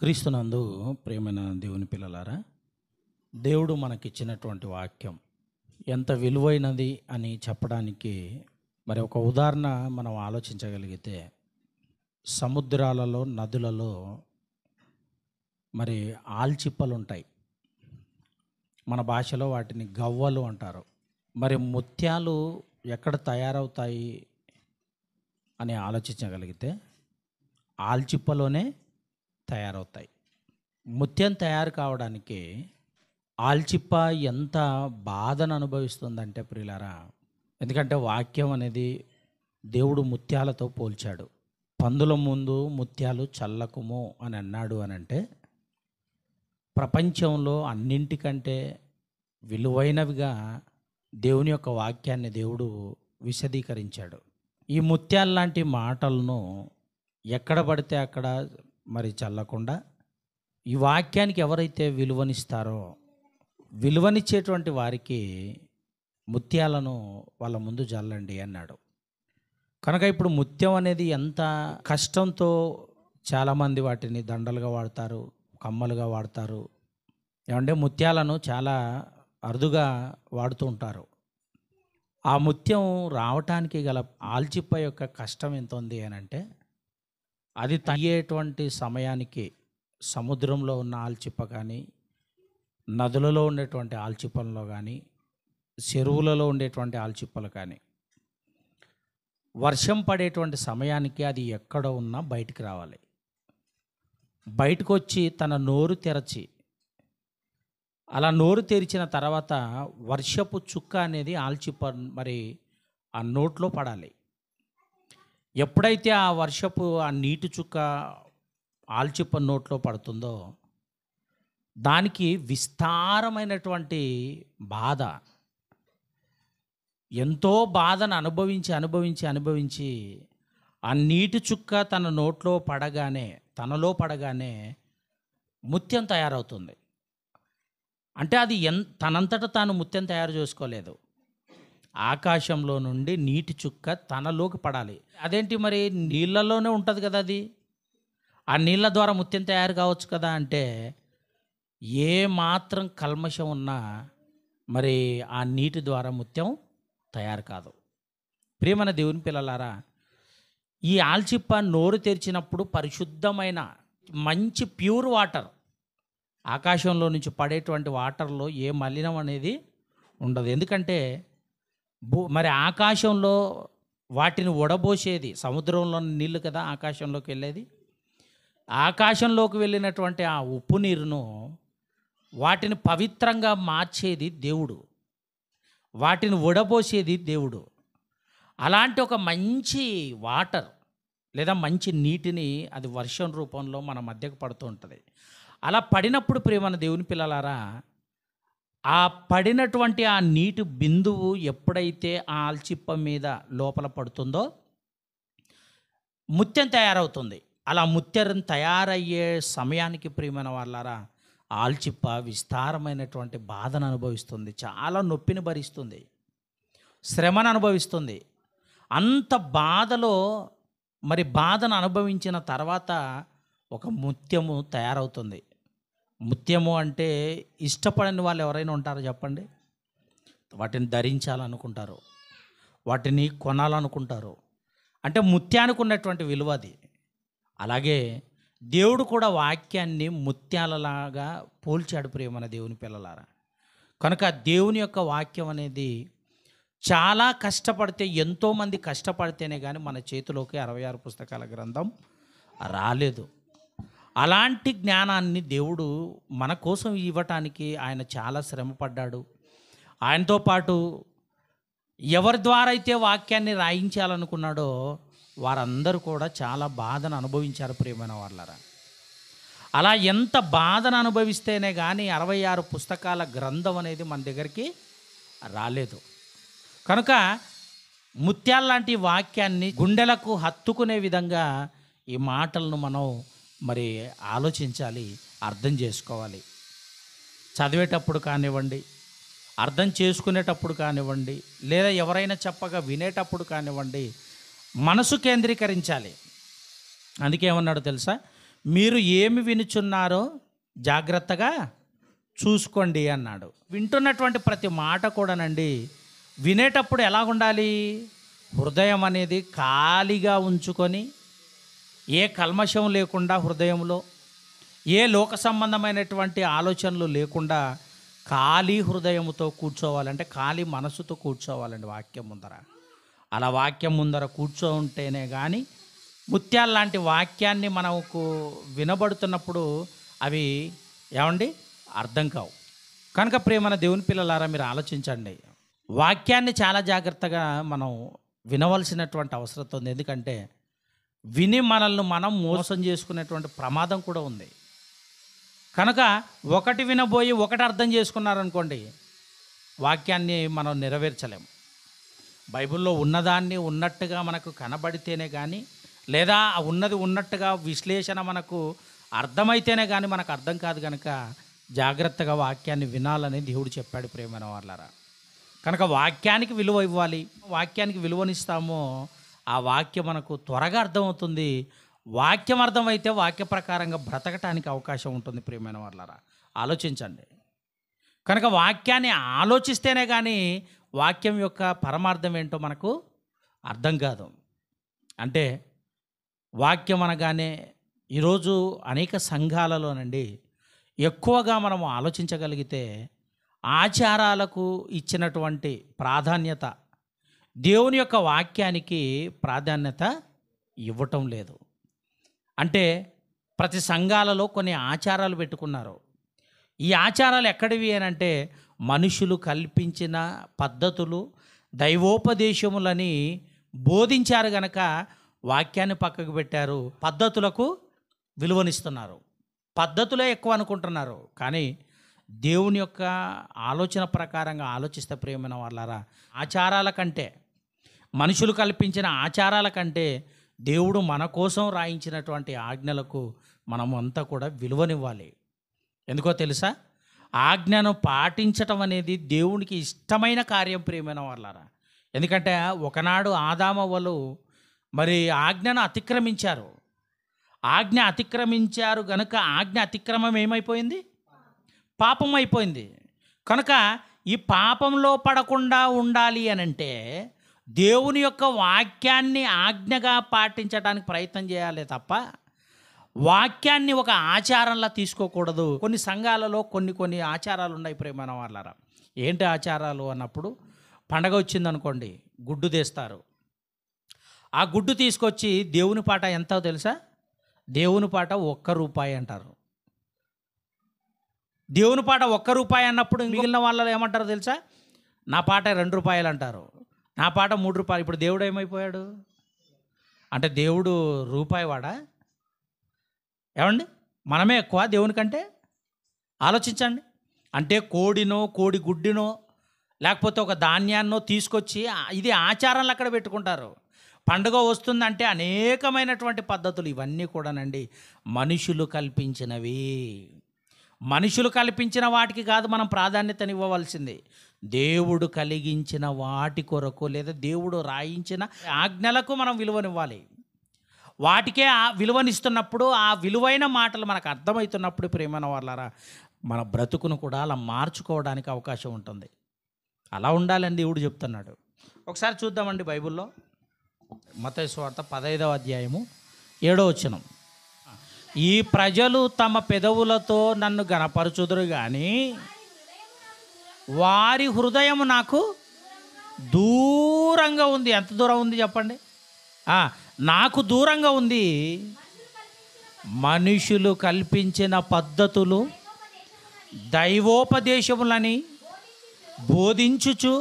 క్రీస్తునందు ప్రియమైన దేవుని పిల్లలారా, దేవుడు మనకిచ్చినటువంటి వాక్యం ఎంత విలువైనది అని చెప్పడానికి మరి ఒక ఉదాహరణ మనం ఆలోచించగలిగితే, సముద్రాలలో నదులలో మరి ఆల్చిప్పలు ఉంటాయి. మన భాషలో వాటిని గవ్వలు అంటారు. మరి ముత్యాలు ఎక్కడ తయారవుతాయి అని ఆలోచించగలిగితే ఆల్చిప్పలోనే తయారవుతాయి. ముత్యం తయారు కావడానికి ఆల్చిప్ప ఎంత బాధను అనుభవిస్తుందంటే ప్రియులారా, ఎందుకంటే వాక్యం అనేది దేవుడు ముత్యాలతో పోల్చాడు. పందుల ముందు ముత్యాలు చల్లకుము అని అన్నాడు అని అంటే, ప్రపంచంలో అన్నింటికంటే విలువైనవిగా దేవుని యొక్క వాక్యాన్ని దేవుడు విశదీకరించాడు. ఈ ముత్యాల లాంటి మాటలను ఎక్కడ పడితే అక్కడ మరి చల్లకుండా, ఈ వాక్యానికి ఎవరైతే విలువనిస్తారో, విలువనిచ్చేటువంటి వారికి ముత్యాలను వాళ్ళ ముందు జల్లండి అన్నాడు. కనుక ఇప్పుడు ముత్యం అనేది ఎంత కష్టంతో చాలామంది వాటిని దండలుగా వాడతారు, కమ్మలుగా వాడతారు. ఏమంటే ముత్యాలను చాలా అరుదుగా వాడుతూ ఉంటారు. ఆ ముత్యం రావటానికి గల ఆల్చిప్ప యొక్క కష్టం ఎంత ఉంది అని అంటే, అది తయ్యేటువంటి సమయానికి సముద్రంలో ఉన్న ఆల్చిప్ప కానీ, నదులలో ఉండేటువంటి ఆల్చిప్పలలో కానీ, చెరువులలో ఉండేటువంటి ఆల్చిప్పలు కానీ, వర్షం పడేటువంటి సమయానికి అది ఎక్కడ ఉన్నా బయటికి రావాలి. బయటకు వచ్చి తన నోరు తెరచి, అలా నోరు తెరిచిన తర్వాత వర్షపు చుక్క అనేది ఆల్చిప్ప మరి ఆ నోట్లో పడాలి. ఎప్పుడైతే ఆ వర్షపు ఆ నీటి చుక్క ఆల్చిప్ప నోట్లో పడుతుందో, దానికి విస్తారమైనటువంటి బాధ, ఎంతో బాధను అనుభవించి ఆ నీటి చుక్క తన నోట్లో పడగానే, తనలో పడగానే ముత్యం తయారవుతుంది. అంటే అది తనంతట తాను ముత్యం తయారు చేసుకోలేదు. ఆకాశంలో నుండి నీటి చుక్క తనలోకి పడాలి. అదేంటి మరి నీళ్ళలోనే ఉంటుంది కదా అది, ఆ నీళ్ళ ద్వారా ముత్యం తయారు కావచ్చు కదా అంటే, ఏ మాత్రం కల్మషం ఉన్నా మరి ఆ నీటి ద్వారా ముత్యం తయారు కాదు. ప్రియమైన దేవుని పిల్లలారా, ఈ ఆల్చిప్ప నోరు తెరిచినప్పుడు పరిశుద్ధమైన మంచి ప్యూర్ వాటర్, ఆకాశంలో నుంచి పడేటువంటి వాటర్లో ఏ మలినం అనేది ఉండదు. ఎందుకంటే మరి ఆకాశంలో వాటిని వడబోసేది సముద్రంలో నీళ్ళు కదా ఆకాశంలోకి వెళ్ళేది. ఆకాశంలోకి వెళ్ళినటువంటి ఆ ఉప్పు నీరును వాటిని పవిత్రంగా మార్చేది దేవుడు, వాటిని వడబోసేది దేవుడు. అలాంటి ఒక మంచి వాటర్ లేదా మంచి నీటిని అది వర్షం రూపంలో మన మధ్యకు పడుతూ ఉంటుంది. అలా పడినప్పుడు ప్రియమైన దేవుని పిల్లలారా, ఆ పడినటువంటి ఆ నీటి బిందువు ఎప్పుడైతే ఆ ఆల్చిప్ప మీద లోపల పడుతుందో ముత్యం తయారవుతుంది. అలా ముత్యం తయారయ్యే సమయానికి ప్రియమైన వాళ్ళారా, ఆల్చిప్ప విస్తారమైనటువంటి బాధను అనుభవిస్తుంది, చాలా నొప్పిని భరిస్తుంది, శ్రమను అనుభవిస్తుంది. అంత బాధలో మరి బాధను అనుభవించిన తర్వాత ఒక ముత్యము తయారవుతుంది. ముత్యము అంటే ఇష్టపడని వాళ్ళు ఎవరైనా ఉంటారో చెప్పండి? వాటిని ధరించాలనుకుంటారు, వాటిని కొనాలనుకుంటారు. అంటే ముత్యానికి ఉన్నటువంటి విలువ అది. అలాగే దేవుడు కూడా వాక్యాన్ని ముత్యాలలాగా పోల్చాడు ప్రియమైన దేవుని పిల్లలారా. కనుక దేవుని యొక్క వాక్యం అనేది చాలా కష్టపడితే, ఎంతోమంది కష్టపడితేనే కానీ మన చేతిలోకి 66 పుస్తకాల గ్రంథం రాలేదు. అలాంటి జ్ఞానాన్ని దేవుడు మన కోసం ఇవ్వటానికి ఆయన చాలా శ్రమపడ్డాడు. ఆయనతో పాటు ఎవరి ద్వారా అయితే వాక్యాన్ని రాయించాలనుకున్నాడో వారందరూ కూడా చాలా బాధను అనుభవించారు ప్రియమైన వాళ్ళరా. అలా ఎంత బాధను అనుభవిస్తేనే కానీ 66 పుస్తకాల గ్రంథం అనేది మన దగ్గరికి రాలేదు. కనుక ముత్యాల లాంటి వాక్యాన్ని గుండెలకు హత్తుకునే విధంగా ఈ మాటలను మనం మరి ఆలోచించాలి, అర్థం చేసుకోవాలి. చదివేటప్పుడు కానివ్వండి, అర్థం చేసుకునేటప్పుడు కానివ్వండి, లేదా ఎవరైనా చెప్పగా వినేటప్పుడు కానివ్వండి, మనసు కేంద్రీకరించాలి. అందుకే ఏమన్నాడు తెలుసా? మీరు ఏమి వినుచున్నారో జాగ్రత్తగా చూసుకోండి అన్నాడు. వింటున్నటువంటి ప్రతి మాట కూడానండి వినేటప్పుడు ఎలాగుండాలి? హృదయం అనేది ఖాళీగా ఉంచుకొని, ఏ కల్మషం లేకుండా హృదయంలో, ఏ లోక సంబంధమైనటువంటి ఆలోచనలు లేకుండా ఖాళీ హృదయముతో కూర్చోవాలంటే, ఖాళీ మనసుతో కూర్చోవాలండి వాక్యం ముందర. అలా వాక్యం ముందర కూర్చోంటేనే కానీ ముత్యాల లాంటి వాక్యాన్ని మనకు వినబడుతున్నప్పుడు అవి ఏమండి అర్థం కావు. కనుక ప్రియమైన దేవుని పిల్లలారా, మీరు ఆలోచించండి. వాక్యాన్ని చాలా జాగ్రత్తగా మనం వినవలసినటువంటి అవసరం ఉంది. ఎందుకంటే విని మనల్ని మనం మోసం చేసుకునేటువంటి ప్రమాదం కూడా ఉంది. కనుక ఒకటి వినబోయి ఒకటి అర్థం చేసుకున్నారనుకోండి, వాక్యాన్ని మనం నెరవేర్చలేం. బైబిల్లో ఉన్నదాన్ని ఉన్నట్టుగా మనకు కనబడితేనే కానీ, లేదా ఉన్నది ఉన్నట్టుగా విశ్లేషణ మనకు అర్థమైతేనే కానీ మనకు అర్థం కాదు. కనుక జాగ్రత్తగా వాక్యాన్ని వినాలని దేవుడు చెప్పాడు ప్రియమైన వాళ్ళారా. కనుక వాక్యానికి విలువ ఇవ్వాలి. వాక్యానికి విలువనిస్తామో ఆ వాక్యం మనకు త్వరగా అర్థమవుతుంది. వాక్యం అర్థమైతే వాక్య ప్రకారంగా బ్రతకటానికి అవకాశం ఉంటుంది ప్రియమైన వాళ్ళారా. ఆలోచించండి. కనుక వాక్యాన్ని ఆలోచిస్తేనే కానీ వాక్యం యొక్క పరమార్థం ఏంటో మనకు అర్థం కాదు. అంటే వాక్యం అనగానే ఈరోజు అనేక సంఘాలలోనండి ఎక్కువగా మనము ఆలోచించగలిగితే ఆచారాలకు ఇచ్చినటువంటి ప్రాధాన్యత దేవుని యొక్క వాక్యానికి ప్రాధాన్యత ఇవ్వటం లేదు. అంటే ప్రతి సంఘాలలో కొన్ని ఆచారాలు పెట్టుకున్నారు. ఈ ఆచారాలు ఎక్కడివి అని అంటే మనుషులు కల్పించిన పద్ధతులు, దైవోపదేశములని బోధించారు గనక వాక్యాన్ని పక్కకు పెట్టారు. పద్ధతులకు విలువనిస్తున్నారు. పద్ధతులే ఎక్కువ అనుకుంటున్నారు. కానీ దేవుని యొక్క ఆలోచన ప్రకారంగా ఆలోచిస్తే ప్రియమైన వాళ్ళారా, ఆచారాల కంటే, మనుషులు కల్పించిన ఆచారాల కంటే దేవుడు మన కోసం రాయించినటువంటి ఆజ్ఞలకు మనము అంతా కూడా విలువనివ్వాలి. ఎందుకో తెలుసా? ఆజ్ఞను పాటించటం అనేది దేవునికి ఇష్టమైన కార్యం ప్రియమైన వాళ్ళారా. ఎందుకంటే ఒకనాడు ఆదామవ్వలు మరి ఆజ్ఞను అతిక్రమించారు. ఆజ్ఞ అతిక్రమించారు గనుక ఆజ్ఞ అతిక్రమం ఏమైపోయింది? పాపం అయిపోయింది. కనుక ఈ పాపంలో పడకుండా ఉండాలి అనంటే దేవుని యొక్క వాక్యాన్ని ఆజ్ఞగా పాటించడానికి ప్రయత్నం చేయాలి తప్ప వాక్యాన్ని ఒక ఆచారంలా తీసుకోకూడదు. కొన్ని సంఘాలలో కొన్ని ఆచారాలు ఉన్నాయి ప్రియమైన వాళ్ళారా. ఏంటి ఆచారాలు అన్నప్పుడు, పండగ వచ్చిందనుకోండి, గుడ్డు తెస్తారు. ఆ గుడ్డు తీసుకొచ్చి దేవుని పాట ఎంతో తెలుసా? దేవుని పాట ₹1 అంటారు. దేవుని పాట ₹1 అన్నప్పుడు మిగిలిన వాళ్ళు ఏమంటారో తెలుసా? నా పాట ₹2 అంటారు, నా పాట ₹3. ఇప్పుడు దేవుడు ఏమైపోయాడు అంటే దేవుడు రూపాయివాడా? ఏమండి, మనమే ఎక్కువ దేవుని కంటే? ఆలోచించండి. అంటే కోడినో, కోడి గుడ్డినో, లేకపోతే ఒక ధాన్యాన్నో తీసుకొచ్చి ఇది ఆచారాలు అక్కడ పెట్టుకుంటారు. పండుగ వస్తుందంటే అనేకమైనటువంటి పద్ధతులు, ఇవన్నీ కూడానండి మనుషులు కల్పించినవి. మనుషులు కల్పించిన వాటికి కాదు మనం ప్రాధాన్యతనివ్వవలసింది, దేవుడు కలిగించిన వాటి కొరకు లేదా దేవుడు రాయించిన ఆజ్ఞలకు మనం విలువనివ్వాలి. వాటికే ఆ విలువనిస్తున్నప్పుడు, ఆ విలువైన మాటలు మనకు అర్థమవుతున్నప్పుడు ప్రియమైన వాళ్ళారా, మన బ్రతుకును కూడా అలా మార్చుకోవడానికి అవకాశం ఉంటుంది. అలా ఉండాలని దేవుడు చెప్తున్నాడు. ఒకసారి చూద్దామండి బైబిల్లో మత్తయి సువార్త 15వ అధ్యాయము 7వ వచనం. ఈ ప్రజలు తమ పెదవులతో నన్ను గణపరచుదురు కానీ వారి హృదయం నాకు దూరంగా ఉంది. ఎంత దూరం ఉంది చెప్పండి? నాకు దూరంగా ఉంది. మనుషులు కల్పించిన పద్ధతులు, దైవోపదేశములని బోధించుచు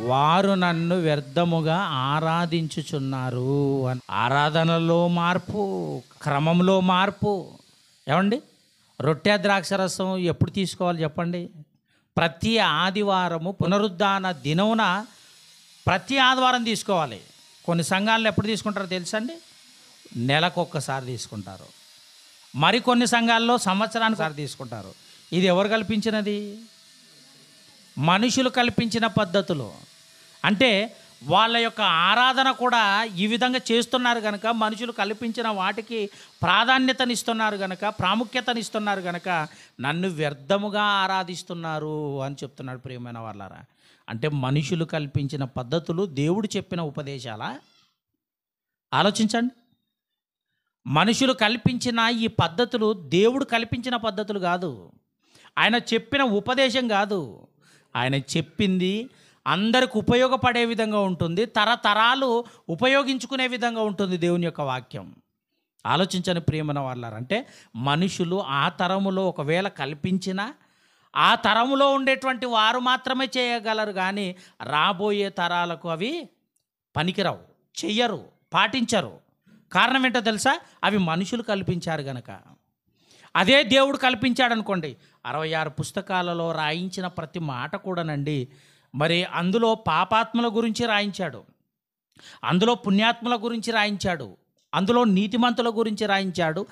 వారు నన్ను వ్యర్థముగా ఆరాధించుచున్నారు అని. ఆరాధనలో మార్పు, క్రమంలో మార్పు. ఏమండి, రొట్టె ద్రాక్షరసం ఎప్పుడు తీసుకోవాలి చెప్పండి? ప్రతి ఆదివారము పునరుద్ధాన దినమున ప్రతి ఆదివారం తీసుకోవాలి. కొన్ని సంఘాలను ఎప్పుడు తీసుకుంటారో తెలుసండి? నెలకొక్కసారి తీసుకుంటారు. మరికొన్ని సంఘాల్లో సంవత్సరానికి ఒకసారి తీసుకుంటారు. ఇది ఎవరు కల్పించినది? మనుషులు కల్పించిన పద్ధతులు. అంటే వాళ్ళ యొక్క ఆరాధన కూడా ఈ విధంగా చేస్తున్నారు కనుక, మనుషులు కల్పించిన వాటికి ప్రాధాన్యతనిస్తున్నారు కనుక, ప్రాముఖ్యతనిస్తున్నారు కనుక నన్ను వ్యర్థముగా ఆరాధిస్తున్నారు అని చెప్తున్నాడు. ప్రియమైన వాళ్ళారా, అంటే మనుషులు కల్పించిన పద్ధతులు దేవుడు చెప్పిన ఉపదేశాలా? ఆలోచించండి. మనుషులు కల్పించిన ఈ పద్ధతులు దేవుడు కల్పించిన పద్ధతులు కాదు, ఆయన చెప్పిన ఉపదేశం కాదు. ఆయన చెప్పింది అందరికి ఉపయోగపడే విధంగా ఉంటుంది, తరతరాలు ఉపయోగించుకునే విధంగా ఉంటుంది దేవుని యొక్క వాక్యం. ఆలోచించని ప్రియమైన వాళ్ళారు, అంటే మనుషులు ఆ తరములో ఒకవేళ కల్పించినా ఆ తరములో ఉండేటువంటి వారు మాత్రమే చేయగలరు, కానీ రాబోయే తరాలకు అవి పనికిరావు, చెయ్యరు, పాటించరు. కారణం ఏంటో తెలుసా? అవి మనుషులు కల్పించారు గనక. అదే దేవుడు కల్పించాడు అనుకోండి, 66 పుస్తకాలలో రాయించిన ప్రతి మాట కూడానండి, మరి అందులో పాపాత్మల గురించి రాయించాడు, అందులో పుణ్యాత్మల గురించి రాయించాడు, అందులో నీతిమంతుల గురించి రాయించాడు,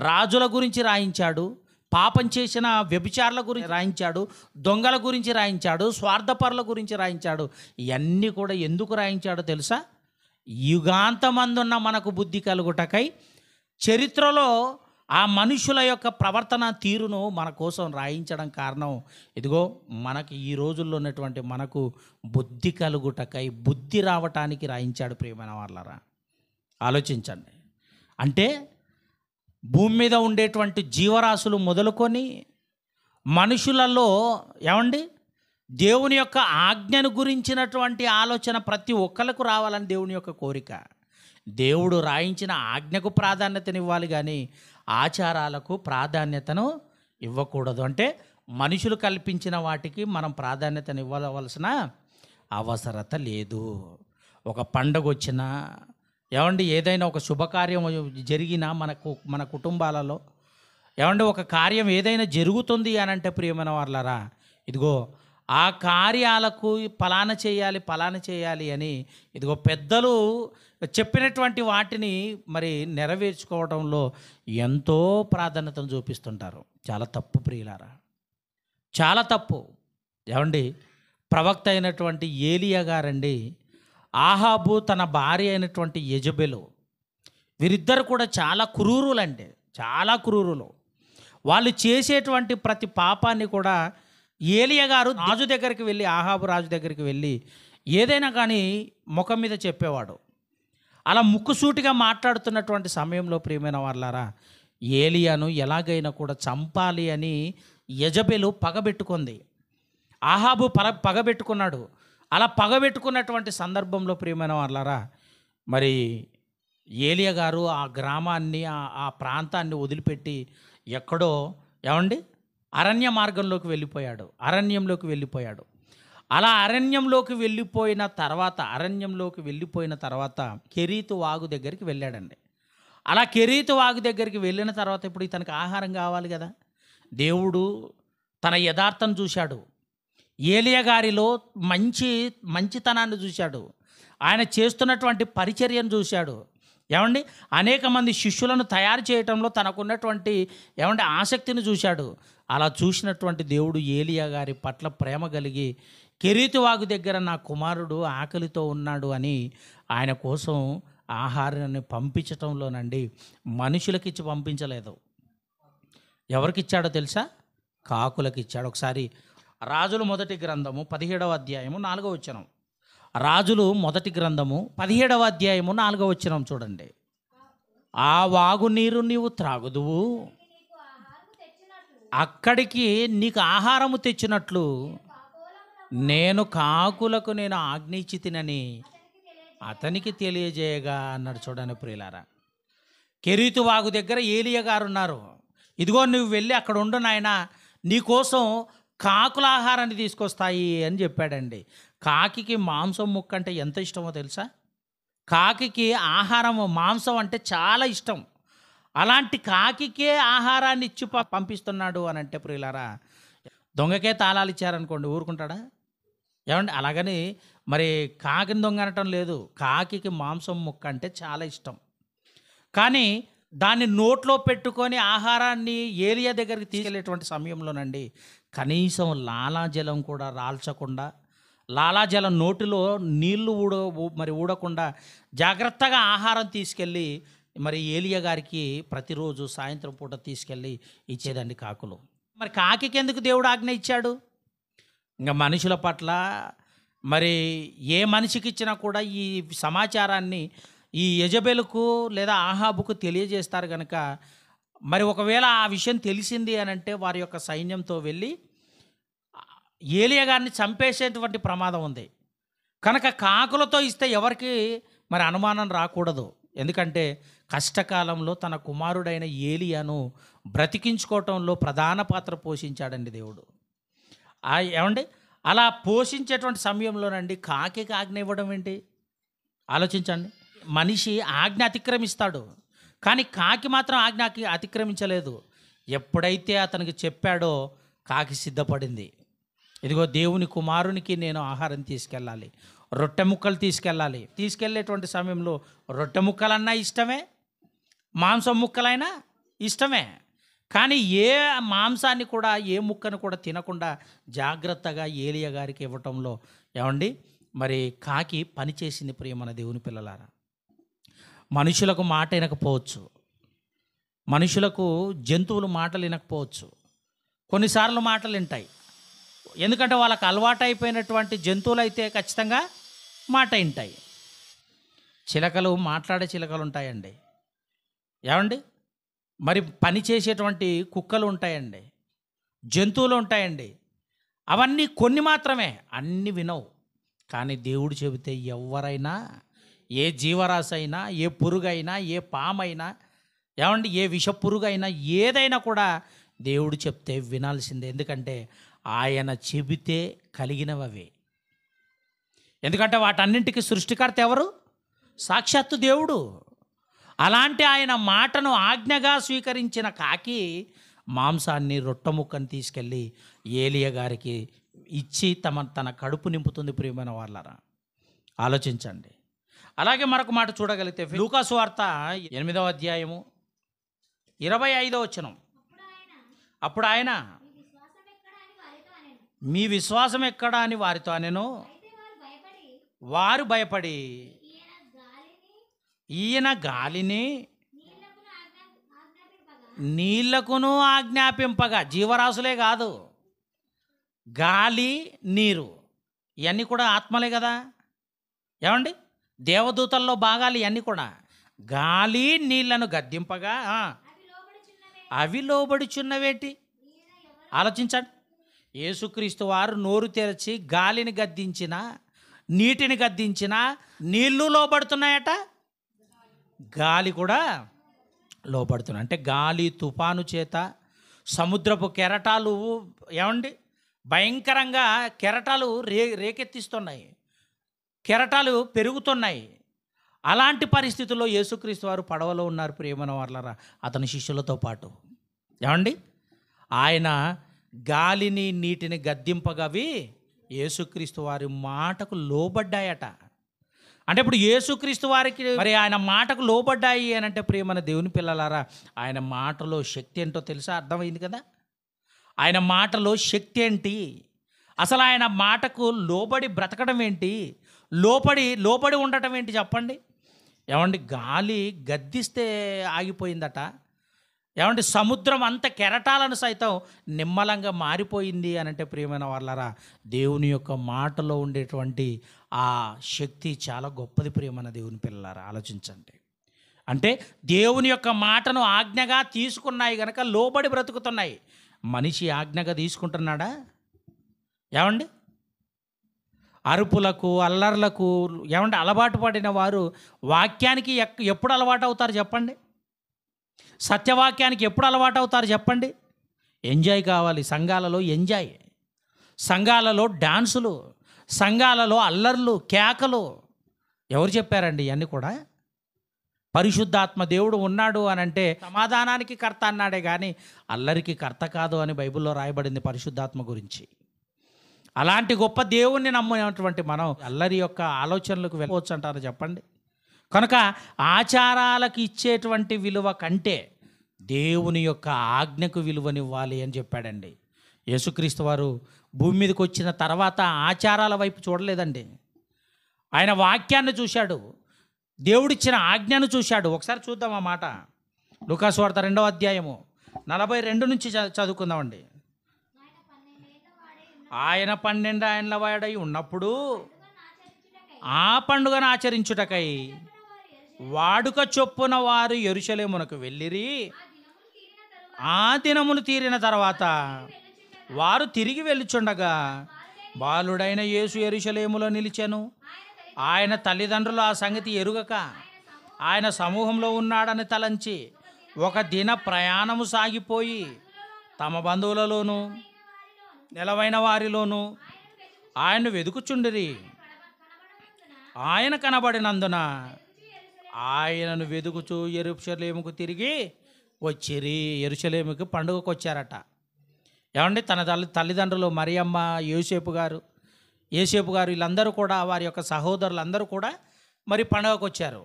రాజుల గురించి రాయించాడు, పాపం చేసిన వ్యభిచారుల గురించి రాయించాడు, దొంగల గురించి రాయించాడు, స్వార్థపరుల గురించి రాయించాడు. ఇవన్నీ కూడా ఎందుకు రాయించాడో తెలుసా? యుగాంతమందున్న మనకు బుద్ధి కలుగుటకై చరిత్రలో ఆ మనుషుల యొక్క ప్రవర్తన తీరును మన కోసం రాయించడం కారణం. ఇదిగో మనకి ఈ రోజుల్లో ఉన్నటువంటి మనకు బుద్ధి కలుగుటకై, బుద్ధి రావటానికి రాయించాడు. ప్రియమైన వాళ్ళారా, ఆలోచించండి. అంటే భూమి మీద ఉండేటువంటి జీవరాశులు మొదలుకొని మనుషులలో ఏమండి దేవుని యొక్క ఆజ్ఞను గురించినటువంటి ఆలోచన ప్రతి ఒక్కరికి రావాలని దేవుని యొక్క కోరిక. దేవుడు రాయించిన ఆజ్ఞకు ప్రాధాన్యతనివ్వాలి, కానీ ఆచారాలకు ప్రాధాన్యతను ఇవ్వకూడదు. అంటే మనుషులు కల్పించిన వాటికి మనం ప్రాధాన్యతను ఇవ్వవలసిన అవసరత లేదు. ఒక పండగ వచ్చినా ఏమండి, ఏదైనా ఒక శుభకార్యం జరిగినా మన కుటుంబాలలో ఏమండి ఒక కార్యం ఏదైనా జరుగుతుంది అని అంటే ప్రియమైన వాళ్ళారా, ఇదిగో ఆ కార్యాలకు పలానా చేయాలి అని ఇదిగో పెద్దలు చెప్పినటువంటి వాటిని మరి నెరవేర్చుకోవడంలో ఎంతో ప్రాధాన్యతను చూపిస్తుంటారు. చాలా తప్పు ప్రియులారా, చాలా తప్పు. ఏమండి, ప్రవక్త అయినటువంటి ఏలియా గారండి, ఆహాబు తన భార్య అయినటువంటి యెజబెలు, వీరిద్దరు కూడా చాలా క్రూరులండి, చాలా క్రూరులు. వాళ్ళు చేసేటువంటి ప్రతి పాపాన్ని కూడా ఏలియా గారు రాజు దగ్గరికి వెళ్ళి, ఆహాబు రాజు దగ్గరికి వెళ్ళి ఏదైనా కానీ ముఖం మీద చెప్పేవాడు. అలా ముక్కుసూటిగా మాట్లాడుతున్నటువంటి సమయంలో ప్రియమైన వాళ్ళారా, ఏలియాను ఎలాగైనా కూడా చంపాలి అని యెజబెలు పగబెట్టుకుంది. ఆహాబు పగబెట్టుకున్నాడు. అలా పగబెట్టుకున్నటువంటి సందర్భంలో ప్రియమైన వాళ్ళారా, మరి ఏలియా గారు ఆ గ్రామాన్ని ఆ ప్రాంతాన్ని వదిలిపెట్టి ఎక్కడో ఏమండి అరణ్య మార్గంలోకి వెళ్ళిపోయాడు. అలా అరణ్యంలోకి వెళ్ళిపోయిన తర్వాత కెరీతు వాగు దగ్గరికి వెళ్ళాడండి. అలా కెరీతు వాగు దగ్గరికి వెళ్ళిన తర్వాత ఇప్పుడు ఇతనికి ఆహారం కావాలి కదా. దేవుడు తన యథార్థం చూశాడు, ఏలియా గారిలో మంచితనాన్ని చూశాడు, ఆయన చేస్తున్నటువంటి పరిచర్యను చూశాడు. ఏమండి, అనేక మంది శిష్యులను తయారు చేయటంలో తనకున్నటువంటి ఏమండి ఆసక్తిని చూశాడు. అలా చూసినటువంటి దేవుడు ఏలియా గారి పట్ల ప్రేమ కలిగి, కెరీతు వాగు దగ్గర నా కుమారుడు ఆకలితో ఉన్నాడు అని ఆయన కోసం ఆహారాన్ని పంపించటంలోనండి మనుషులకిచ్చి పంపించలేదు. ఎవరికిచ్చాడో తెలుసా? కాకులకి ఇచ్చాడు. ఒకసారి రాజుల మొదటి గ్రంథము 17వ అధ్యాయము 4వ వచనం. రాజులు మొదటి గ్రంథము 17వ అధ్యాయము 4వ వచనం చూడండి. ఆ వాగు నీరు నీవు త్రాగుదువు, అక్కడికి నీకు ఆహారము తెచ్చినట్లు నేను కాకులకు ఆజ్ఞ ఇచ్చి తినని అతనికి తెలియజేయగా అన్నాడు. చూడండి ప్రియులారా, కెరీతు వాగు దగ్గర ఏలియా గారు ఉన్నారు. ఇదిగో నువ్వు వెళ్ళి అక్కడ ఉండు నాయనా, నీకోసం కాకుల ఆహారాన్ని తీసుకొస్తాయి అని చెప్పాడండి. కాకికి మాంసం ముక్క అంటే ఎంత ఇష్టమో తెలుసా? కాకికి ఆహారం మాంసం అంటే చాలా ఇష్టం. అలాంటి కాకికే ఆహారాన్ని ఇచ్చి పంపిస్తున్నాడు అని అంటే ప్రియులారా, దొంగకే తాళాలు ఇచ్చారనుకోండి ఊరుకుంటాడా? ఏమండి, అలాగని మరి కాకిని దొంగ అనటం లేదు. కాకికి మాంసం ముక్క అంటే చాలా ఇష్టం. కానీ దాన్ని నోట్లో పెట్టుకొని ఆహారాన్ని ఏలియా దగ్గరికి తీసుకెళ్ళేటువంటి సమయంలోనండి కనీసం లాలాజలం కూడా రాల్చకుండా, లాలాజలం నోటిలో నీళ్లు మరి ఊడకుండా జాగ్రత్తగా ఆహారం తీసుకెళ్ళి మరి ఏలియా గారికి ప్రతిరోజు సాయంత్రం పూట తీసుకెళ్ళి ఇచ్చేదండి కాకులు. మరి కాకి ఎందుకు దేవుడు ఆజ్ఞ ఇచ్చాడు? ఇంకా మనుషుల పట్ల మరి ఏ మనిషికి ఇచ్చినా కూడా ఈ సమాచారాన్ని ఈ యెజబెలుకు లేదా ఆహాబుకు తెలియజేస్తారు కనుక, మరి ఒకవేళ ఆ విషయం తెలిసింది అని అంటే వారి యొక్క సైన్యంతో వెళ్ళి ఏలియా గారిని చంపేసేటువంటి ప్రమాదం ఉంది. కనుక కాకులతో ఇస్తే ఎవరికి మరి అనుమానం రాకూడదు. ఎందుకంటే కష్టకాలంలో తన కుమారుడైన ఏలియాను బ్రతికించుకోవటంలో ప్రధాన పాత్ర పోషించాడండి దేవుడు. ఏమండి, అలా పోషించేటువంటి సమయంలోనండి కాకి ఆజ్ఞ ఇవ్వడం ఏంటి? ఆలోచించండి. మనిషి ఆజ్ఞ అతిక్రమిస్తాడు, కానీ కాకి మాత్రం ఆజ్ఞకి అతిక్రమించలేదు. ఎప్పుడైతే అతనికి చెప్పాడో కాకి సిద్ధపడింది. ఇదిగో దేవుని కుమారునికి నేను ఆహారం తీసుకెళ్ళాలి, రొట్టె ముక్కలు తీసుకెళ్ళాలి. తీసుకెళ్ళేటువంటి సమయంలో రొట్టె ముక్కలన్నా ఇష్టమే, మాంసం ముక్కలైనా ఇష్టమే. కానీ ఏ మాంసాన్ని కూడా ఏ ముక్కను కూడా తినకుండా జాగ్రత్తగా ఏలియా గారికి ఇవ్వటంలో ఏమండి మరి కాకి పనిచేసింది. ప్రియమైన దేవుని పిల్లలారా, మనుషులకు మాట వినకపోవచ్చు, మనుషులకు జంతువులు మాటలు వినకపోవచ్చు, కొన్నిసార్లు మాటలు వింటాయి. ఎందుకంటే వాళ్ళకు అలవాటు అయిపోయినటువంటి జంతువులు అయితే ఖచ్చితంగా మాట వింటాయి. చిలకలు మాట్లాడే చిలకలు ఉంటాయండి, ఏమండి మరి పని చేసేటువంటి కుక్కలు ఉంటాయండి, జంతువులు ఉంటాయండి. అవన్నీ కొన్ని మాత్రమే, అన్నీ వినవు. కానీ దేవుడు చెబితే ఎవరైనా, ఏ జీవరాశి అయినా, ఏ పురుగైనా, ఏ పామైనా, ఏమండి ఏ విష పురుగైనా, ఏదైనా కూడా దేవుడు చెప్తే వినాల్సిందే. ఎందుకంటే ఆయన చెబితే కలిగినవే. ఎందుకంటే వాటన్నింటికి సృష్టికర్త ఎవరు? సాక్షాత్తు దేవుడు. అలాంటి ఆయన మాటను ఆజ్ఞగా స్వీకరించిన కాకి మాంసాన్ని రొట్టె ముక్కను తీసుకెళ్ళి ఏలియా గారికి ఇచ్చి తన కడుపు నింపుతుంది. ప్రియమైన వాళ్ళరా, ఆలోచించండి. అలాగే మరొక మాట చూడగలిగితే లూకా సువార్త 8వ అధ్యాయము 25వ వచనం. అప్పుడు ఆయన మీ విశ్వాసం ఎక్కడా అని వారితో అనెను. వారు భయపడి ఈయన గాలిని నీళ్లకును ఆజ్ఞాపింపగా, జీవరాశులే కాదు, గాలి నీరు ఇవన్నీ కూడా ఆత్మలే కదా, ఏమండి దేవదూతల్లో భాగాలు ఇవన్నీ కూడా. గాలి నీళ్లను గద్దింపగా అవి లోబడుచున్నవేటి? ఆలోచించండి. యేసుక్రీస్తు వారు నోరు తెరచి గాలిని గద్దించిన, నీటిని గద్దించిన, నీళ్లు లోబడుతున్నాయట, గాలి కూడా లోపడుతున్నాయి. అంటే గాలి తుఫాను చేత సముద్రపు కెరటాలు ఏమండి భయంకరంగా కెరటాలు రేకెత్తిస్తున్నాయి, కెరటాలు పెరుగుతున్నాయి. అలాంటి పరిస్థితుల్లో యేసుక్రీస్తు వారు పడవలో ఉన్నారు. ప్రియమైన వాళ్ళరా, అతని శిష్యులతో పాటు ఏమండి ఆయన గాలిని నీటిని గద్దింపగవి యేసుక్రీస్తు వారి మాటకు లోబడ్డాయట. అంటే ఇప్పుడు యేసుక్రీస్తు వారికి మరి ఆయన మాటకు లోబడ్డాయి అని అంటే, ప్రియమైన దేవుని పిల్లలారా, ఆయన మాటలో శక్తి ఏంటో తెలుసా? అర్థమైంది కదా. ఆయన మాటలో శక్తి ఏంటి, అసలు ఆయన మాటకు లోబడి బ్రతకడం ఏంటి, లోబడి ఉండటం ఏంటి చెప్పండి. ఏమండి గాలి గద్దిస్తే ఆగిపోయిందట, ఏమంటే సముద్రం అంత కెరటాలను సైతం నిమ్మలంగా మారిపోయింది అని అంటే, ప్రియమైన వాళ్ళరా, దేవుని యొక్క మాటలో ఉండేటువంటి ఆ శక్తి చాలా గొప్పది. ప్రియమైన దేవుని పిల్లలారా, ఆలోచించండి. అంటే దేవుని యొక్క మాటను ఆజ్ఞగా తీసుకున్నాయి కనుక లోబడి బ్రతుకుతున్నాయి. మనిషి ఆజ్ఞగా తీసుకుంటున్నాడా? ఏమండి అరుపులకు అల్లర్లకు ఏమంటే అలవాటు పడిన వారు వాక్యానికి ఎప్పుడు అలవాటు అవుతారు చెప్పండి? సత్యవాక్యానికి ఎప్పుడు అలవాటు అవుతారు చెప్పండి? ఎంజాయ్ కావాలి, సంఘాలలో ఎంజాయ్, సంఘాలలో డాన్సులు, సంఘాలలో అల్లర్లు, కేకలు. ఎవరు చెప్పారండి ఇవన్నీ కూడా? పరిశుద్ధాత్మ దేవుడు ఉన్నాడు అని అంటే సమాధానానికి కర్త అన్నాడే కానీ అల్లరికి కర్త కాదు అని బైబిల్లో రాయబడింది పరిశుద్ధాత్మ గురించి. అలాంటి గొప్ప దేవుణ్ణి నమ్మినటువంటి మనం అల్లరి యొక్క ఆలోచనలకు వెళ్ళవచ్చు అంటారు చెప్పండి? కనుక ఆచారాలకు ఇచ్చేటువంటి విలువ కంటే దేవుని యొక్క ఆజ్ఞకు విలువనివ్వాలి అని చెప్పాడండి. యేసుక్రీస్తు వారు భూమి మీదకి వచ్చిన తర్వాత ఆచారాల వైపు చూడలేదండి. ఆయన వాక్యాన్ని చూశాడు, దేవుడిచ్చిన ఆజ్ఞను చూశాడు. ఒకసారి చూద్దాం ఆ మాట. లూకాసు వార్త 2వ అధ్యాయము 42 నుంచి చదువుకుందామండి. ఆయన 12 ఏండ్ల వాడై ఉన్నప్పుడు ఆ పండుగను ఆచరించుటకై వాడుక చొప్పున వారు యెరూషలేమునకు వెళ్ళిరి. ఆ దినములు తీరిన తర్వాత వారు తిరిగి వెళ్ళుచుండగా బాలుడైన యేసు యెరూషలేములో నిలిచెను. ఆయన తల్లిదండ్రులు ఆ సంగతి ఎరుగక ఆయన సమూహంలో ఉన్నాడని తలంచి ఒక దిన ప్రయాణము సాగిపోయి తమ బంధువులలోనూ నెలవైన వారిలోనూ ఆయన్ను వెదుకుచుండిరి. ఆయన కనబడినందున ఆయనను వెదుకుచూ యెరూషలేముకు తిరిగి వచ్చిరి. యెరూషలేముకి పండుగకు వచ్చారట. ఏమండి, తన తల్లిదండ్రులు మరియమ్మ, యోసేపు గారు వీళ్ళందరూ కూడా, వారి యొక్క సహోదరులందరూ కూడా మరి పండుగకు వచ్చారు.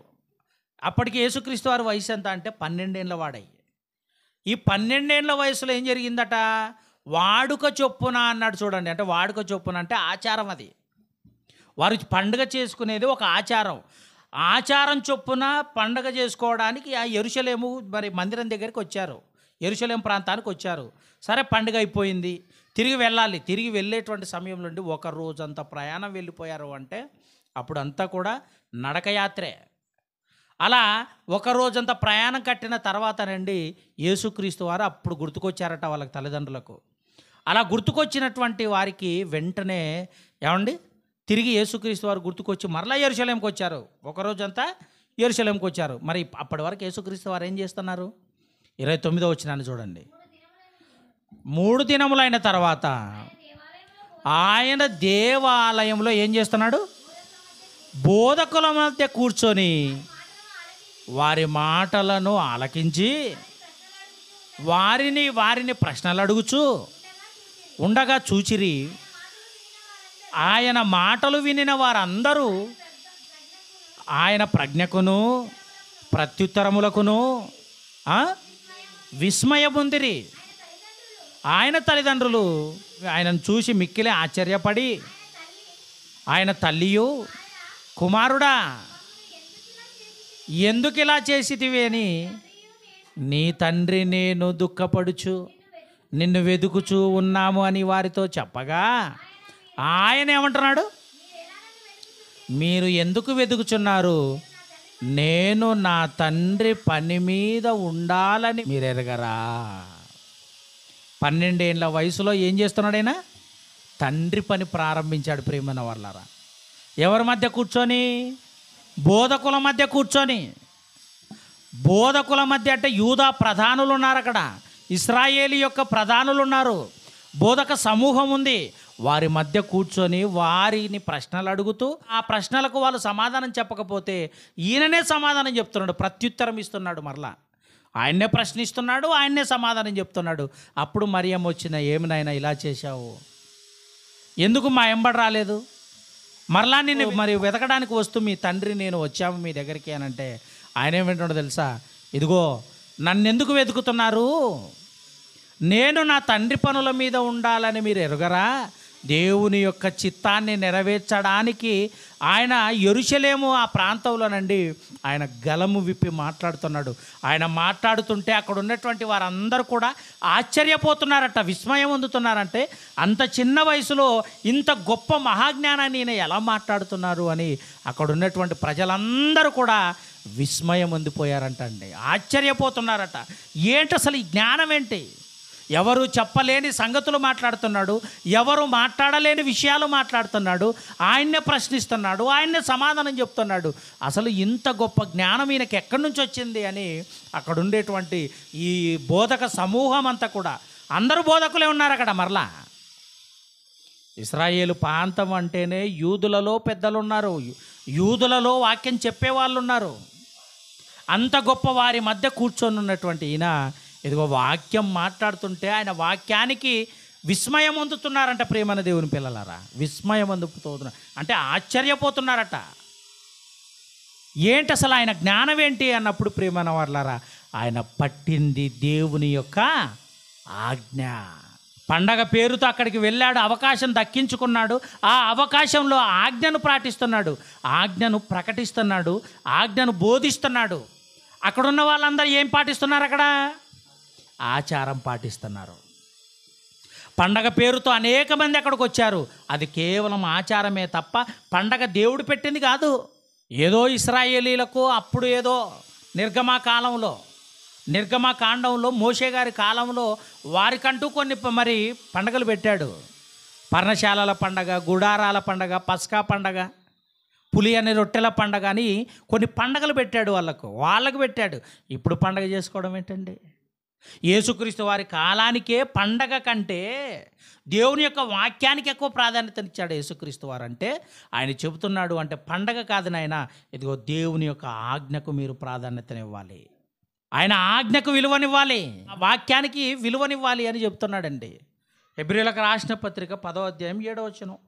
అప్పటికి యేసుక్రీస్తు వారి వయసు ఎంత అంటే 12 ఏండ్ల వాడై. ఈ 12 ఏండ్ల వయసులో ఏం జరిగిందట? వాడుక చొప్పున అన్నాడు చూడండి. అంటే వాడుక చొప్పున అంటే ఆచారం. అది వారు పండుగ చేసుకునేది ఒక ఆచారం. ఆచారం చొప్పున పండుగ చేసుకోవడానికి ఆ యెరూషలేము మరి మందిరం దగ్గరికి వచ్చారు, యెరూషలేం ప్రాంతానికి వచ్చారు. సరే, పండుగ అయిపోయింది, తిరిగి వెళ్ళాలి. తిరిగి వెళ్ళేటువంటి సమయంలో నుండి ఒక రోజంతా ప్రయాణం వెళ్ళిపోయారు. అంటే అప్పుడంతా కూడా నడకయాత్రే. అలా ఒక రోజంతా ప్రయాణం కట్టిన తర్వాతనండి యేసుక్రీస్తు వారు అప్పుడు గుర్తుకొచ్చారట వాళ్ళకి తల్లిదండ్రులకు. అలా గుర్తుకొచ్చినటువంటి వారికి వెంటనే ఏమండి తిరిగి యేసుక్రీస్తు వారు గుర్తుకొచ్చి మరలా యెరూషలేంకి వచ్చారు. ఒకరోజంతా యెరూషలేంకి వచ్చారు. మరి అప్పటి వరకు యేసుక్రీస్తు వారు ఏం చేస్తున్నారు? 29వ వచనాన్ని చూడండి. 3 దినములైన తర్వాత ఆయన దేవాలయంలో ఏం చేస్తున్నాడు? బోధకుల మధ్య కూర్చొని వారి మాటలను ఆలకించి వారిని ప్రశ్నలు అడుగుచు ఉండగా చూచిరి. ఆయన మాటలు వినిన వారందరూ ఆయన ప్రజ్ఞకును ప్రత్యుత్తరములకును విస్మయముందిరి. ఆయన తల్లిదండ్రులు ఆయనను చూసి మిక్కిలి ఆశ్చర్యపడి, ఆయన తల్లియు, కుమారుడా, ఎందుకు ఇలా చేసితివి అని నీ తండ్రి నేను దుఃఖపడుచు నిన్ను వెదుకుచూ ఉన్నాము అని వారితో చెప్పగా, ఆయన ఏమంటున్నాడు? మీరు ఎందుకు వెతుకుచున్నారు? నేను నా తండ్రి పని మీద ఉండాలని మీరు ఎరగరా? 12 ఏండ్ల వయసులో ఏం చేస్తున్నాడైనా? తండ్రి పని ప్రారంభించాడు. ప్రియమైన వాళ్ళారా, ఎవరి మధ్య కూర్చొని? బోధకుల మధ్య కూర్చొని. బోధకుల మధ్య అంటే యూదా ప్రధానులు ఉన్నారు అక్కడ, ఇశ్రాయేలు యొక్క ప్రధానులు ఉన్నారు, బోధక సమూహం ఉంది. వారి మధ్య కూర్చొని వారిని ప్రశ్నలు అడుగుతూ ఆ ప్రశ్నలకు వాళ్ళు సమాధానం చెప్పకపోతే ఈయననే సమాధానం చెప్తున్నాడు, ప్రత్యుత్తరం ఇస్తున్నాడు. మరలా ఆయన్నే ప్రశ్నిస్తున్నాడు, ఆయన్నే సమాధానం చెప్తున్నాడు. అప్పుడు మరియమ్మ వచ్చిన, ఏమినైనా ఇలా చేశావు, ఎందుకు మా ఎంబడి రాలేదు? మరలా నిన్ను మరి వెతకడానికి వస్తూ మీ తండ్రి నేను వచ్చాము మీ దగ్గరికి అని అంటే ఆయన ఏమిటో తెలుసా? ఇదిగో నన్నెందుకు వెతుకుతున్నారు? నేను నా తండ్రి పనుల మీద ఉండాలని మీరు ఎరుగరా? దేవుని యొక్క చిత్తాన్ని నెరవేర్చడానికి ఆయన యెరూషలేము ఆ ప్రాంతంలోనండి ఆయన గలము విప్పి మాట్లాడుతున్నాడు. ఆయన మాట్లాడుతుంటే అక్కడ ఉన్నటువంటి వారందరూ కూడా ఆశ్చర్యపోతున్నారట, విస్మయం పొందుతున్నారంటే అంత చిన్న వయసులో ఇంత గొప్ప మహాజ్ఞానాన్ని ఈయన ఎలా మాట్లాడుతున్నారు అని అక్కడ ఉన్నటువంటి ప్రజలందరూ కూడా విస్మయం పొందిపోయారంటండి, ఆశ్చర్యపోతున్నారట. ఏంటి అసలు ఈ జ్ఞానం ఏంటి? ఎవరు చెప్పలేని సంగతులు మాట్లాడుతున్నాడు, ఎవరు మాట్లాడలేని విషయాలు మాట్లాడుతున్నాడు, ఆయన్నే ప్రశ్నిస్తున్నాడు, ఆయన్నే సమాధానం చెప్తున్నాడు. అసలు ఇంత గొప్ప జ్ఞానం ఈయనకి ఎక్కడి నుంచి వచ్చింది అని అక్కడ ఉండేటువంటి ఈ బోధక సమూహం అంతా కూడా, అందరూ బోధకులే ఉన్నారు అక్కడ. మరలా ఇశ్రాయేలు ప్రాంతం అంటేనే యూదులలో పెద్దలు ఉన్నారు, యూదులలో వాక్యం చెప్పేవాళ్ళు ఉన్నారు. అంత గొప్ప వారి మధ్య కూర్చొని ఉన్నటువంటి ఈయన ఇదిగో వాక్యం మాట్లాడుతుంటే ఆయన వాక్యానికి విస్మయం పొందుతున్నారంట. ప్రియమైన దేవుని పిల్లలారా, విస్మయం పొందుతున్నారు అంటే ఆశ్చర్యపోతున్నారట. ఏంటి అసలు ఆయన జ్ఞానం ఏంటి అన్నప్పుడు ప్రియమైన వాళ్ళారా, ఆయన పట్టింది దేవుని యొక్క ఆజ్ఞ, పండగ పేరుతో అక్కడికి వెళ్ళాడు, అవకాశం దక్కించుకున్నాడు. ఆ అవకాశంలో ఆజ్ఞను పాటిస్తున్నాడు, ఆజ్ఞను ప్రకటిస్తున్నాడు, ఆజ్ఞను బోధిస్తున్నాడు. అక్కడున్న వాళ్ళందరూ ఏం పాటిస్తున్నారు? అక్కడ ఆచారం పాటిస్తున్నారు. పండగ పేరుతో అనేక మంది అక్కడికి వచ్చారు. అది కేవలం ఆచారమే తప్ప పండగ దేవుడు పెట్టింది కాదు. ఏదో ఇశ్రాయేలీలకు అప్పుడు ఏదో నిర్గమాకాండంలో మోషే గారి కాలంలో వారికంటూ కొన్ని మరి పండగలు పెట్టాడు. పర్ణశాలల పండగ, గుడారాల పండగ, పస్కా పండగ, పులి అనే రొట్టెల పండగ అని కొన్ని పండగలు పెట్టాడు. వాళ్ళకు పెట్టాడు. ఇప్పుడు పండగ చేసుకోవడం ఏంటండి? యేసుక్రీస్తు వారి కాలానికే పండగ కంటే దేవుని యొక్క వాక్యానికి ఎక్కువ ప్రాధాన్యతనిచ్చాడు యేసుక్రీస్తు వారు. అంటే ఆయన చెబుతున్నాడు అంటే పండగ కాదు నాయన, ఇదిగో దేవుని యొక్క ఆజ్ఞకు మీరు ప్రాధాన్యతనివ్వాలి, ఆయన ఆజ్ఞకు విలువనివ్వాలి, ఆ వాక్యానికి విలువనివ్వాలి అని చెప్తున్నాడండి. హెబ్రీయులకు రాసిన పత్రిక 10వ అధ్యాయం 7వ వచనం.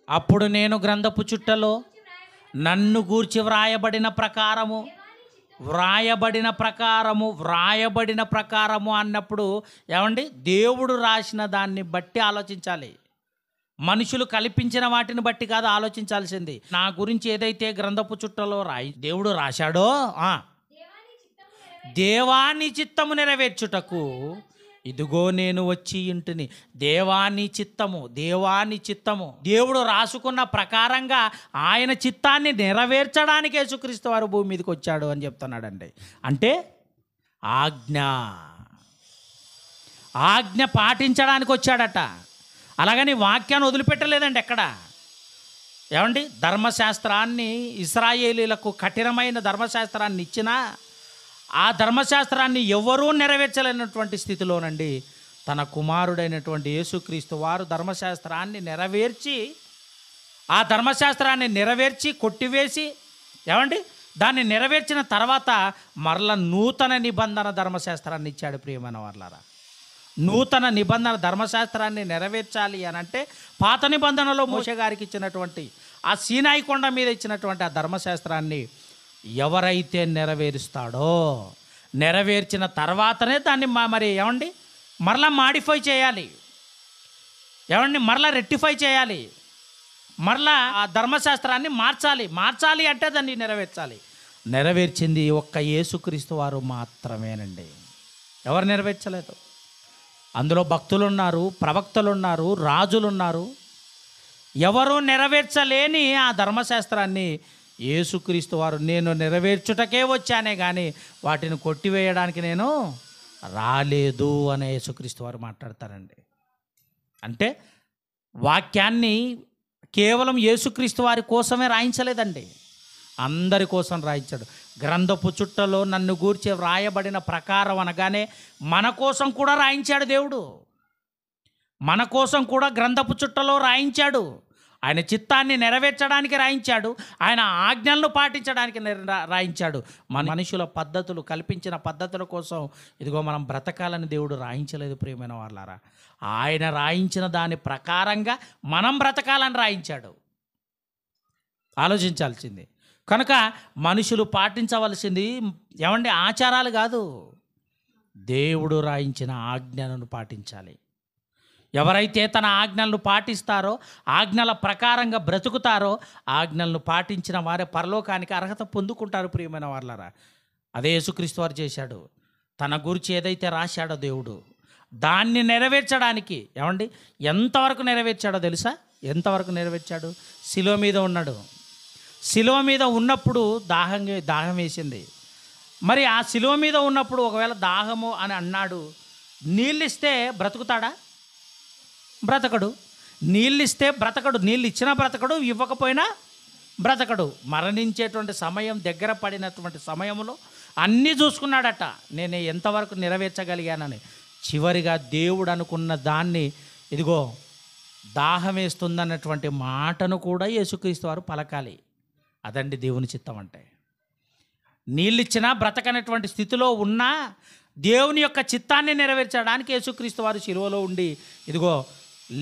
అప్పుడు నేను గ్రంథపు చుట్టలో నన్ను గూర్చి వ్రాయబడిన ప్రకారము అన్నప్పుడు ఏమండి, దేవుడు రాసిన దాన్ని బట్టి ఆలోచించాలి. మనుషులు కల్పించిన వాటిని బట్టి కాదు ఆలోచించాల్సింది. నా గురించి ఏదైతే గ్రంథపు చుట్టలో దేవుడు రాశాడో దేవాని చిత్తము నెరవేర్చుటకు ఇదిగో నేను వచ్చి ఇంటిని. దేవాని చిత్తము దేవుడు రాసుకున్న ప్రకారంగా ఆయన చిత్తాన్ని నెరవేర్చడానికి యేసుక్రీస్తు వారు భూమి మీదకి వచ్చాడు అని చెప్తున్నాడండి. అంటే ఆజ్ఞ పాటించడానికి వచ్చాడట. అలాగని వాక్యాన్ని వదిలిపెట్టలేదండి ఎక్కడ. ఏమండి, ధర్మశాస్త్రాన్ని ఇశ్రాయేలీలకు కఠినమైన ధర్మశాస్త్రాన్ని ఇచ్చినా ఆ ధర్మశాస్త్రాన్ని ఎవరూ నెరవేర్చలేనటువంటి స్థితిలోనండి తన కుమారుడైనటువంటి యేసుక్రీస్తు వారు ధర్మశాస్త్రాన్ని నెరవేర్చి కొట్టివేసి ఏమండి దాన్ని నెరవేర్చిన తర్వాత మరల నూతన నిబంధన ధర్మశాస్త్రాన్ని ఇచ్చాడు. ప్రియమైన వాళ్ళారా, నూతన నిబంధన ధర్మశాస్త్రాన్ని నెరవేర్చాలి అని అంటే పాత నిబంధనలో మోషే గారికి ఇచ్చినటువంటి ఆ సీనాయి కొండ మీద ఇచ్చినటువంటి ఆ ధర్మశాస్త్రాన్ని ఎవరైతే నెరవేర్చిన తర్వాతనే దాన్ని మరి ఏమండి మరలా మాడిఫై చేయాలి, మరలా రెక్టిఫై చేయాలి, మరలా ఆ ధర్మశాస్త్రాన్ని మార్చాలి అంటే దాన్ని నెరవేర్చింది ఒక్క యేసుక్రీస్తు వారు మాత్రమేనండి. ఎవరు నెరవేర్చలేదు. అందులో భక్తులున్నారు, ప్రవక్తలున్నారు, రాజులున్నారు. ఎవరు నెరవేర్చలేని ఆ ధర్మశాస్త్రాన్ని యేసుక్రీస్తు వారు నేను నెరవేర్చుటకే వచ్చానే కానీ వాటిని కొట్టివేయడానికి నేను రాలేదు అనే యేసుక్రీస్తు వారు మాట్లాడతారండి. అంటే వాక్యాన్ని కేవలం యేసుక్రీస్తు వారి కోసమే రాయించలేదండి, అందరి కోసం రాయించాడు. గ్రంథపు చుట్టలో నన్ను గూర్చి వ్రాయబడిన ప్రకారం అనగానే మన కోసం కూడా రాయించాడు దేవుడు. మన కోసం కూడా గ్రంథపు చుట్టలో రాయించాడు. ఆయన చిత్తాన్ని నెరవేర్చడానికి రాయించాడు, ఆయన ఆజ్ఞలను పాటించడానికి రాయించాడు. మన మనుషుల పద్ధతులు కల్పించిన పద్ధతుల కోసం ఇదిగో మనం బ్రతకాలని దేవుడు రాయించలేదు. ప్రియమైన వాళ్ళారా, ఆయన రాయించిన దాని ప్రకారంగా మనం బ్రతకాలని రాయించాడు. ఆలోచించాల్సింది. కనుక మనుషులు పాటించవలసింది ఆచారాలు కాదు, దేవుడు రాయించిన ఆజ్ఞలను పాటించాలి. ఎవరైతే తన ఆజ్ఞలను పాటిస్తారో, ఆజ్ఞల ప్రకారంగా బ్రతుకుతారో, ఆజ్ఞలను పాటించిన వారే పరలోకానికి అర్హత పొందుకుంటారు. ప్రియమైన వాళ్ళారా, అదే యేసుక్రీస్తు వారు చేశాడు. తన గురించి ఏదైతే రాశాడో దేవుడు దాన్ని నెరవేర్చడానికి ఎంతవరకు నెరవేర్చాడో తెలుసా? ఎంతవరకు నెరవేర్చాడు? శిలువ మీద ఉన్నాడు. శిలువ మీద ఉన్నప్పుడు దాహం వేసింది. మరి ఆ శిలువ మీద ఉన్నప్పుడు ఒకవేళ దాహము అని అన్నాడు, నీళ్ళు ఇస్తే బ్రతుకుతాడా? బ్రతకడు. నీళ్ళు ఇస్తే బ్రతకడు, నీళ్ళు ఇచ్చినా బ్రతకడు, ఇవ్వకపోయినా బ్రతకడు. మరణించేటువంటి సమయం దగ్గర పడినటువంటి సమయంలో అన్నీ చూసుకున్నాడట, నేను ఎంతవరకు నెరవేర్చగలిగానని. చివరిగా దేవుడు అనుకున్న దాన్ని ఇదిగో దాహం వేస్తుందన్నటువంటి మాటను కూడా యేసుక్రీస్తు వారు పలకాలి. అదండి దేవుని చిత్తం అంటే. నీళ్ళిచ్చినా బ్రతకనటువంటి స్థితిలో ఉన్నా దేవుని యొక్క చిత్తాన్ని నెరవేర్చడానికి యేసుక్రీస్తు వారు శిలువలో ఉండి ఇదిగో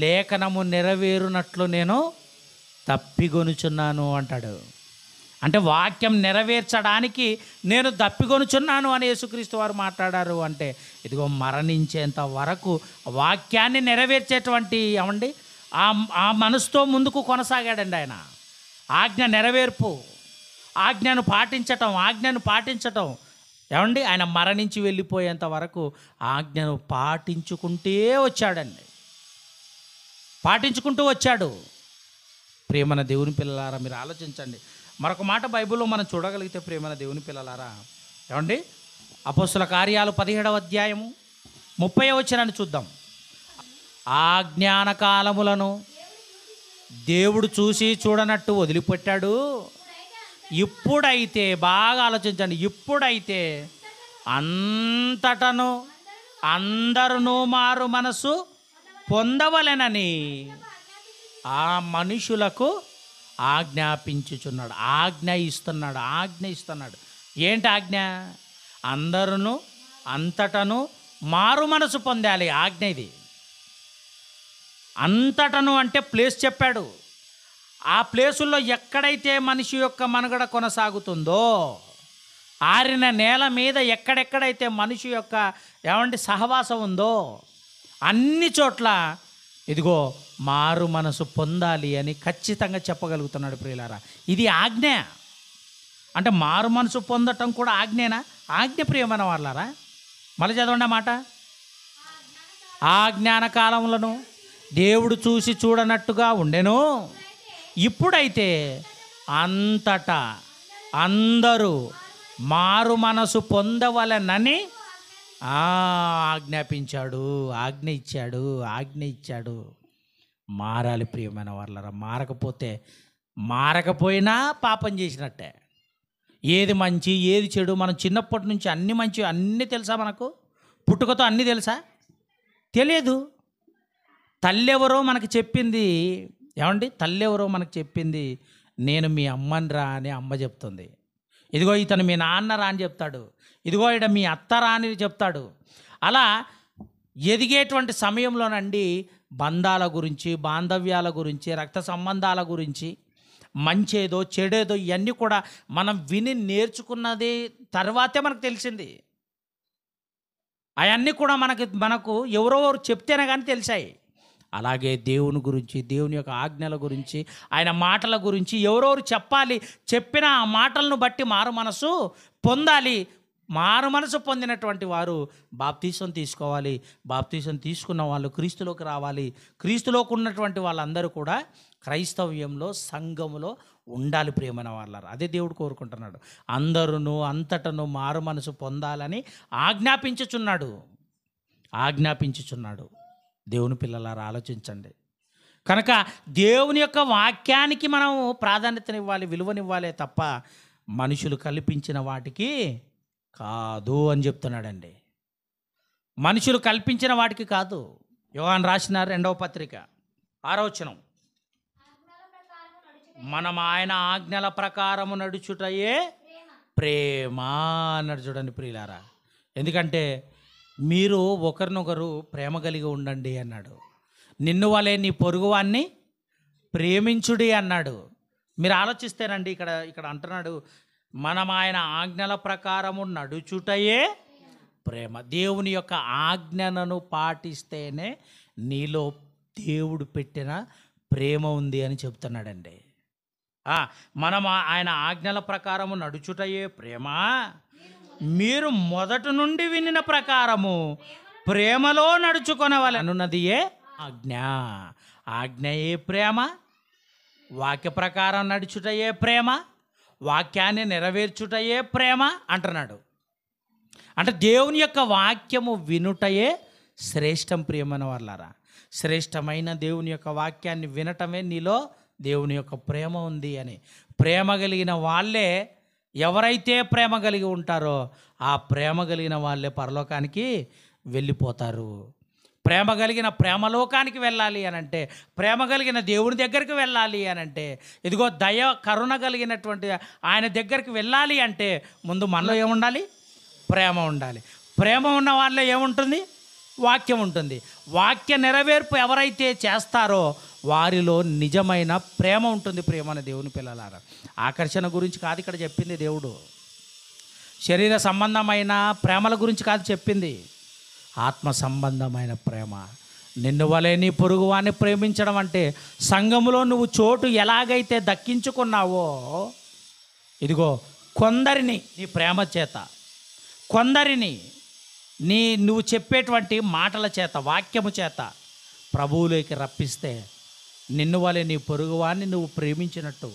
లేఖనము నెరవేరునట్లు నేను తప్పిగొనుచున్నాను అంటాడు. అంటే వాక్యం నెరవేర్చడానికి నేను దప్పికొనుచున్నాను అని యేసుక్రీస్తు వారు మాట్లాడారు. అంటే ఇదిగో మరణించేంత వరకు వాక్యాన్ని నెరవేర్చేటువంటి ఏమండి ఆ మనసుతో ముందుకు కొనసాగాడండి ఆయన. ఆజ్ఞ నెరవేర్పు, ఆజ్ఞను పాటించటం ఏమండి ఆయన మరణించి వెళ్ళిపోయేంత వరకు ఆజ్ఞను పాటించుకుంటూ వచ్చాడు. ప్రియమైన దేవుని పిల్లలారా, మీరు ఆలోచించండి. మరొక మాట బైబిల్లో మనం చూడగలిగితే ప్రియమైన దేవుని పిల్లలారా, ఏమండి అపోస్తుల కార్యాలు 17వ అధ్యాయము 30వ వచనాన్ని చూద్దాం. ఆజ్ఞాన కాలములను దేవుడు చూసి చూడనట్టు వదిలిపెట్టాడు. ఇప్పుడైతే బాగా ఆలోచించండి, ఇప్పుడైతే అంతటను అందరూ మారు మనసు పొందవలెనని ఆ మనుషులకు ఆజ్ఞాపించుచున్నాడు. ఆజ్ఞ ఇస్తున్నాడు. ఏంటి ఆజ్ఞ? అందరూ అంతటను మారు మనసు పొందాలి. ఆజ్ఞ ఇది. అంతటను అంటే ప్లేస్ చెప్పాడు. ఆ ప్లేసుల్లో ఎక్కడైతే మనిషి యొక్క మనుగడ కొనసాగుతుందో, ఆరిన నేల మీద ఎక్కడెక్కడైతే మనిషి యొక్క ఏమంటే సహవాసం ఉందో అన్ని చోట్ల ఇదిగో మారు మనసు పొందాలి అని ఖచ్చితంగా చెప్పగలుగుతున్నాడు ప్రియులారా. ఇది ఆజ్ఞ. అంటే మారు మనసు పొందటం కూడా ఆజ్ఞేనా? ఆజ్ఞ ప్రియమైన వాళ్ళారా. మళ్ళీ చదవండి మాట. ఆ జ్ఞాన కాలములను దేవుడు చూసి చూడనట్టుగా ఉండెను. ఇప్పుడైతే అంతటా అందరూ మారు మనసు పొందవలెనని ఆజ్ఞాపించాడు. ఆజ్ఞ ఇచ్చాడు. మారాలి ప్రియమైన వాళ్ళరా. మారకపోయినా పాపం చేసినట్టే. ఏది మంచి ఏది చెడు మనం చిన్నప్పటి నుంచి అన్ని మంచి అన్నీ తెలుసా? మనకు పుట్టుకతో అన్నీ తెలుసా? తెలియదు. తల్లెవరో మనకు చెప్పింది, ఏమండి తల్లెవరో మనకు చెప్పింది, నేను మీ అమ్మని రా అని అమ్మ చెప్తుంది. ఇదిగో ఇతను మీ నాన్న రా అని చెప్తాడు. ఇదిగో ఇక్కడ మీ అత్త రా అని చెప్తాడు. అలా ఎదిగేటువంటి సమయంలోనండి బంధాల గురించి, బాంధవ్యాల గురించి, రక్త సంబంధాల గురించి, మంచేదో చెడేదో ఇవన్నీ కూడా మనం విని నేర్చుకున్నది తర్వాతే మనకు తెలిసింది. అవన్నీ కూడా మనకు ఎవరెవరు చెప్తేనే కానీ తెలిసాయి. అలాగే దేవుని గురించి, దేవుని యొక్క ఆజ్ఞల గురించి, ఆయన మాటల గురించి ఎవరెవరు చెప్పాలి, చెప్పిన ఆ మాటలను బట్టి మారు మనసు పొందాలి. మారు మనసు పొందినటువంటి వారు బాప్తీసం తీసుకోవాలి. బాప్తీసం తీసుకున్న వాళ్ళు క్రీస్తులోకి రావాలి. క్రీస్తులోకి ఉన్నటువంటి వాళ్ళందరూ కూడా క్రైస్తవ్యంలో, సంఘములో ఉండాలి ప్రియమైన వాళ్ళారు. అదే దేవుడు కోరుకుంటున్నాడు. అందరూ అంతటను మారు మనసు పొందాలని ఆజ్ఞాపించుచున్నాడు. దేవుని పిల్లలారా ఆలోచించండి. కనుక దేవుని యొక్క వాక్యానికి మనం ప్రాధాన్యతనివ్వాలి, విలువనివ్వాలే తప్ప మనుషులు కల్పించిన వాటికి కాదు అని చెప్తున్నాడండి. మనుషులు కల్పించిన వాటికి కాదు. యోహాను రాసిన 2వ పత్రిక 6వ వచనం, మనం ఆయన ఆజ్ఞల ప్రకారము నడుచుటయే ప్రేమ అన్నాడు. చూడండి ప్రియులారా, ఎందుకంటే మీరు ఒకరినొకరు ప్రేమ కలిగి ఉండండి అన్నాడు. నిన్ను వలె నీ పొరుగువాన్ని ప్రేమించుడి అన్నాడు. మీరు ఆలోచిస్తేనండి ఇక్కడ అంటున్నాడు, మనం ఆయన ఆజ్ఞల ప్రకారము నడుచుటయే ప్రేమ. దేవుని యొక్క ఆజ్ఞలను పాటిస్తేనే నీలో దేవుడు పెట్టిన ప్రేమ ఉంది అని చెప్తున్నాడండి. మనం ఆయన ఆజ్ఞల ప్రకారము నడుచుటయే ప్రేమ. మీరు మొదటి నుండి వినిన ప్రకారము ప్రేమలో నడుచుకొనవలెనున్నది ఏ ఆజ్ఞయే ప్రేమ. వాక్య ప్రకారం నడుచుటయే ప్రేమ. వాక్యాన్ని నెరవేర్చుటయే ప్రేమ అంటున్నాడు. అంటే దేవుని యొక్క వాక్యము వినుటయే శ్రేష్టం ప్రియమైన వాళ్ళారా. శ్రేష్టమైన దేవుని యొక్క వాక్యాన్ని వినటమే నీలో దేవుని యొక్క ప్రేమ ఉంది అని. ప్రేమ కలిగిన వాళ్ళే, ఎవరైతే ప్రేమ కలిగి ఉంటారో ఆ ప్రేమ కలిగిన వాళ్ళే పరలోకానికి వెళ్ళిపోతారు. ప్రేమ కలిగిన ప్రేమలోకానికి వెళ్ళాలి అని అంటే, ప్రేమ కలిగిన దేవుని దగ్గరికి వెళ్ళాలి అని అంటే, ఇదిగో దయ కరుణ కలిగినటువంటి ఆయన దగ్గరికి వెళ్ళాలి అంటే ముందు మనలో ఏముండాలి? ప్రేమ ఉండాలి. ప్రేమ ఉన్న వాళ్ళలో ఏముంటుంది? వాక్యం ఉంటుంది. వాక్య నెరవేర్పు ఎవరైతే చేస్తారో వారిలో నిజమైన ప్రేమ ఉంటుంది. ప్రేమ దేవుని పిల్లలారా, ఆకర్షణ గురించి కాదు ఇక్కడ చెప్పింది దేవుడు. శరీర సంబంధమైన ప్రేమల గురించి కాదు చెప్పింది, ఆత్మ సంబంధమైన ప్రేమ. నిన్ను వలె నీ పొరుగువాన్ని ప్రేమించడం అంటే సంఘములో నువ్వు చోటు ఎలాగైతే దక్కించుకున్నావో, ఇదిగో కొందరిని నీ ప్రేమ చేత, కొందరిని నువ్వు చెప్పేటువంటి మాటల చేత, వాక్యము చేత ప్రభువులోకి రప్పిస్తే నిన్ను వలె నీ పొరుగువాన్ని నువ్వు ప్రేమించినట్టు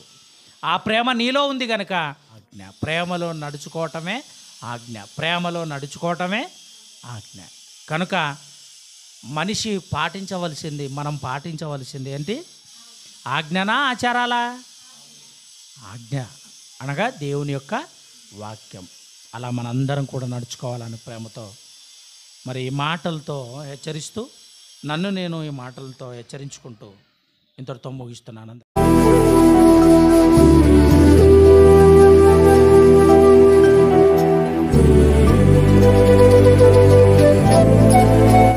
ఆ ప్రేమ నీలో ఉంది కనుక ఆజ్ఞ. ప్రేమలో నడుచుకోవటమే ఆజ్ఞ, ప్రేమలో నడుచుకోవటమే ఆజ్ఞ. కనుక మనిషి పాటించవలసింది, మనం పాటించవలసింది ఏంటి? ఆజ్ఞనా ఆచారాలా? ఆజ్ఞ అనగా దేవుని యొక్క వాక్యం. అలా మనందరం కూడా నడుచుకోవాలని ప్రేమతో మరి ఈ మాటలతో హెచ్చరిస్తూ, నన్ను నేను ఈ మాటలతో హెచ్చరించుకుంటూ ఇంతటితో ముగిస్తున్నాను.